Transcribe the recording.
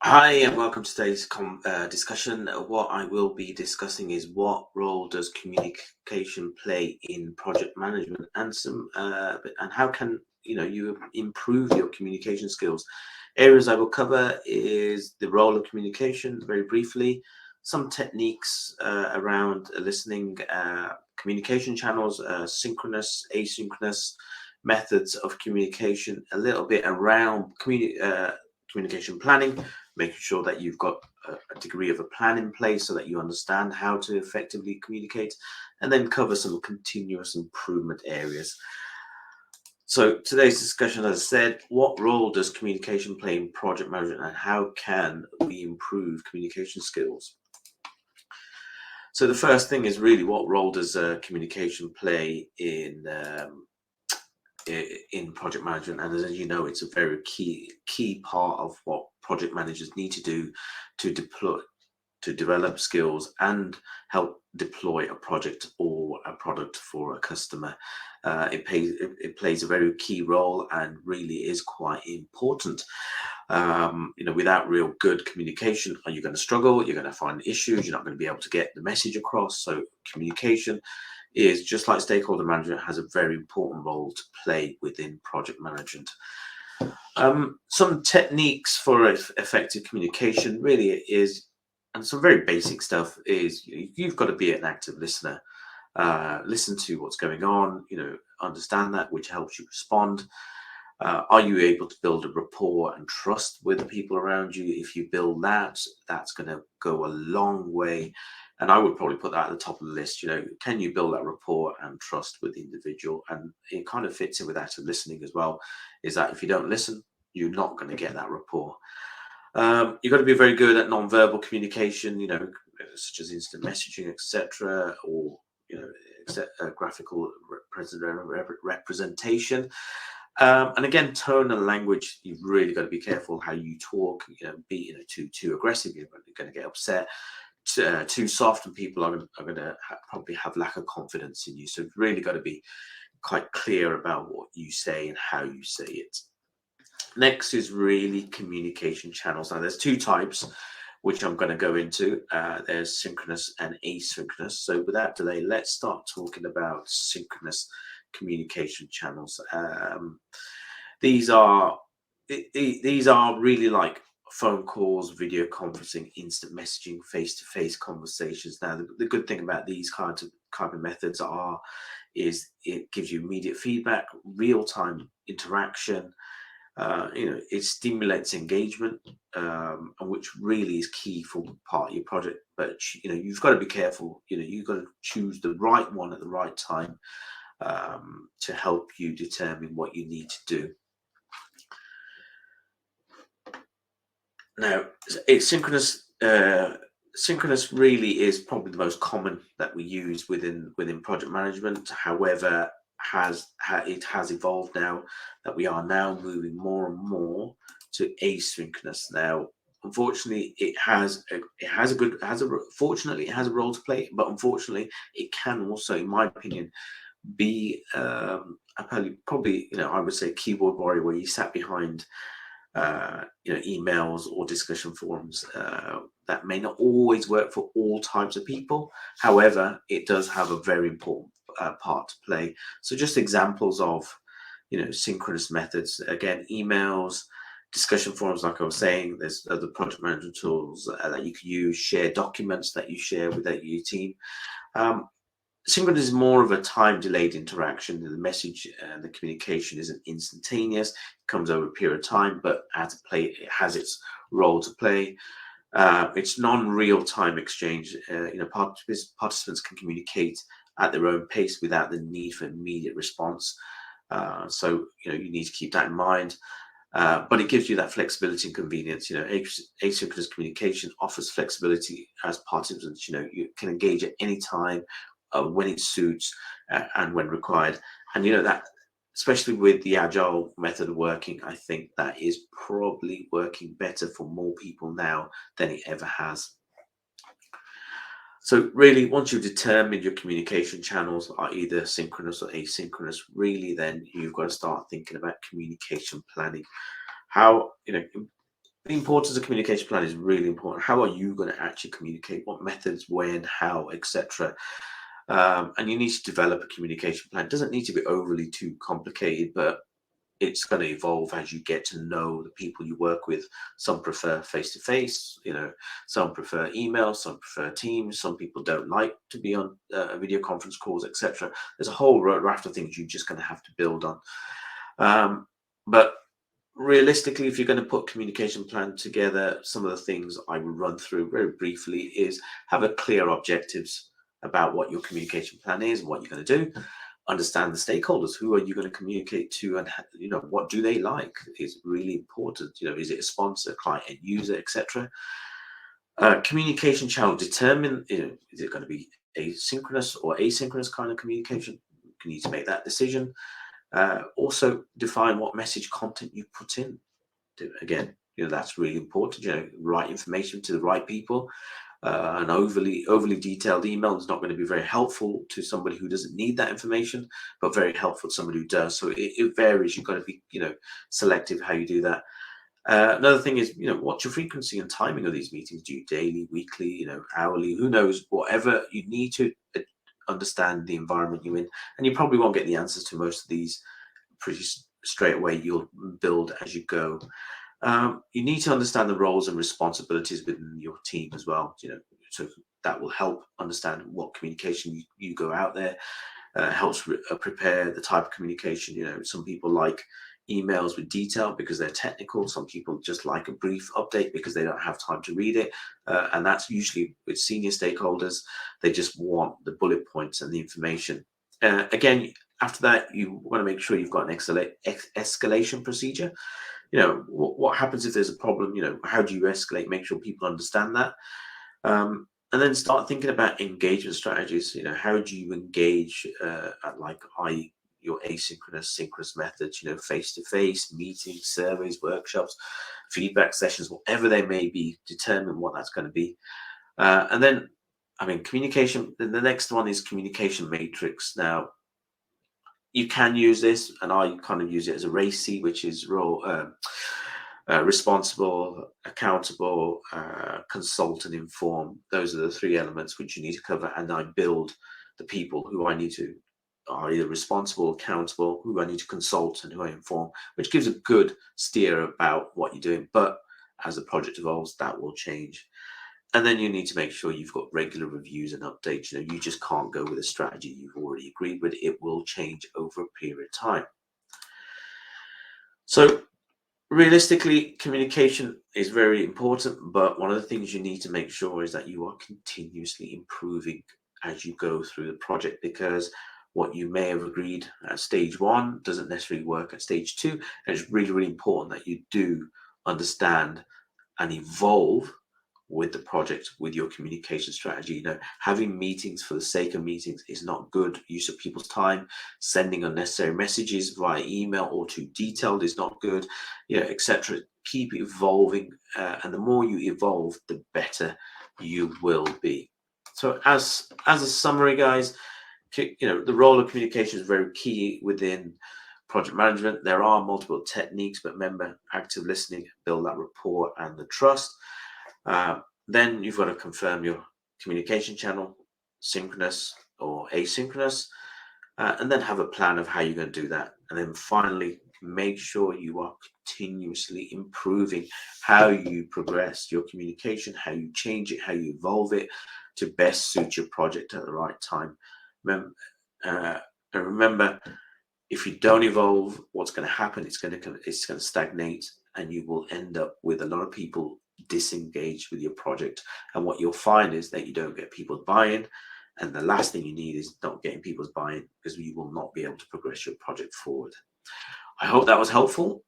Hi, and welcome to today's discussion. What I will be discussing is what role does communication play in project management, and and how can you improve your communication skills. Areas I will cover is the role of communication, very briefly, some techniques around listening, communication channels, synchronous, asynchronous methods of communication, a little bit around communication planning, making sure that you've got a degree of a plan in place so that you understand how to effectively communicate, and then cover some continuous improvement areas. So today's discussion, as I said, what role does communication play in project management, and how can we improve communication skills? So the first thing is really, what role does communication play in project management? And as you know, it's a very key part of what project managers need to do to develop skills and help deploy a project or a product for a customer. It plays a very key role and really is quite important. Without real good communication, are you going to struggle? You're going to find issues. You're not going to be able to get the message across. So communication is, just like stakeholder management, has a very important role to play within project management. Some techniques for effective communication really is, and some very basic stuff is, you've got to be an active listener. Listen to what's going on, understand that, which helps you respond. Are you able to build a rapport and trust with the people around you? If you build that, that's going to go a long way. And I would probably put that at the top of the list. Can you build that rapport and trust with the individual? And it kind of fits in with active listening as well, is that if you don't listen, you're not going to get that rapport. You've got to be very good at nonverbal communication, such as instant messaging, etc., or graphical representation. And again, tone and language, you've really got to be careful how you talk. Be too aggressive, you're going to get upset. Too soft, and people are going to probably have lack of confidence in you. So you've really got to be quite clear about what you say and how you say it. Next is really communication channels. Now, there's two types, which I'm going to go into. There's synchronous and asynchronous. So without delay, let's start talking about synchronous communication channels. These are really like phone calls, video conferencing, instant messaging, face-to-face conversations. Now, the good thing about these kind of methods is it gives you immediate feedback, real-time interaction. It stimulates engagement, which really is key for part of your project. But you've got to be careful. You've got to choose the right one at the right time to help you determine what you need to do. Now, it's synchronous. Synchronous really is probably the most common that we use within project management. However, it has evolved now that we are now moving more and more to asynchronous. Now, unfortunately, fortunately it has a role to play, but unfortunately, it can also, in my opinion, be probably I would say keyboard warrior, where you sat behind emails or discussion forums that may not always work for all types of people. However, it does have a very important part to play. So just examples of synchronous methods, again, emails, discussion forums, like I was saying. There's other project management tools that you can use, share documents that you share with your team. Synchronous is more of a time delayed interaction. The message and the communication isn't instantaneous. It comes over a period of time, but it has its role to play. It's non-real time exchange. Participants can communicate at their own pace without the need for immediate response. So you need to keep that in mind. But it gives you that flexibility and convenience. Asynchronous communication offers flexibility as participants. You can engage at any time, when it suits, and when required. And that, especially with the agile method of working, I think that is probably working better for more people now than it ever has. So really, once you've determined your communication channels are either synchronous or asynchronous, really then you've got to start thinking about communication planning. How The importance of communication plan is really important. How are you going to actually communicate? What methods, when, how, etc. And you need to develop a communication plan. It doesn't need to be overly too complicated, but it's going to evolve as you get to know the people you work with. Some prefer face to face, some prefer email, some prefer Teams, some people don't like to be on video conference calls, etc. There's a whole raft of things you're just going to have to build on. But realistically, if you're going to put communication plan together, some of the things I will run through very briefly is have a clear objectives about what your communication plan is and what you're going to do. Understand the stakeholders. Who are you going to communicate to, and what do they like is really important. Is it a sponsor, client, end user, etc. Communication channel. Determine, is it going to be asynchronous or asynchronous kind of communication? You need to make that decision. Also define what message content you put in. Again, that's really important. Right information to the right people. An overly detailed email is not going to be very helpful to somebody who doesn't need that information, but very helpful to somebody who does. So it varies. You've got to be selective how you do that. Another thing is, what's your frequency and timing of these meetings? Do you daily, weekly, hourly? Who knows? Whatever you need to understand the environment you're in, and you probably won't get the answers to most of these pretty straight away. You'll build as you go. You need to understand the roles and responsibilities within your team as well. So that will help understand what communication you go out there. Helps prepare the type of communication. Some people like emails with detail because they're technical. Some people just like a brief update because they don't have time to read it. And that's usually with senior stakeholders. They just want the bullet points and the information. Again, after that, you want to make sure you've got an escalation procedure. What happens if there's a problem? How do you escalate? Make sure people understand that. And then start thinking about engagement strategies. How do you engage at your asynchronous, synchronous methods, face-to-face, meetings, surveys, workshops, feedback sessions, whatever they may be, determine what that's going to be. And then, communication, the next one is communication matrix. Now, you can use this, and I kind of use it as a RACI, which is responsible, accountable, consult, and inform. Those are the three elements which you need to cover. And I build the people who I need to are either responsible, accountable, who I need to consult, and who I inform, which gives a good steer about what you're doing. But as the project evolves, that will change. And then you need to make sure you've got regular reviews and updates. You just can't go with a strategy you've already agreed with. It will change over a period of time. So realistically, communication is very important, but one of the things you need to make sure is that you are continuously improving as you go through the project, because what you may have agreed at stage one doesn't necessarily work at stage two. And it's really, really important that you do understand and evolve with the project, with your communication strategy. Having meetings for the sake of meetings is not good use of people's time. Sending unnecessary messages via email or too detailed is not good, etc. Keep evolving, and the more you evolve, the better you will be. So as a summary, guys, the role of communication is very key within project management. There are multiple techniques, but remember, active listening, build that rapport and the trust. Then you've got to confirm your communication channel, synchronous or asynchronous, and then have a plan of how you're going to do that. And then finally, make sure you are continuously improving how you progress your communication, how you change it, how you evolve it to best suit your project at the right time. Remember, if you don't evolve, what's going to happen? It's going to stagnate, and you will end up with a lot of people disengaged with your project. And what you'll find is that you don't get people's buy-in, and the last thing you need is not getting people's buy-in, because you will not be able to progress your project forward. I hope that was helpful.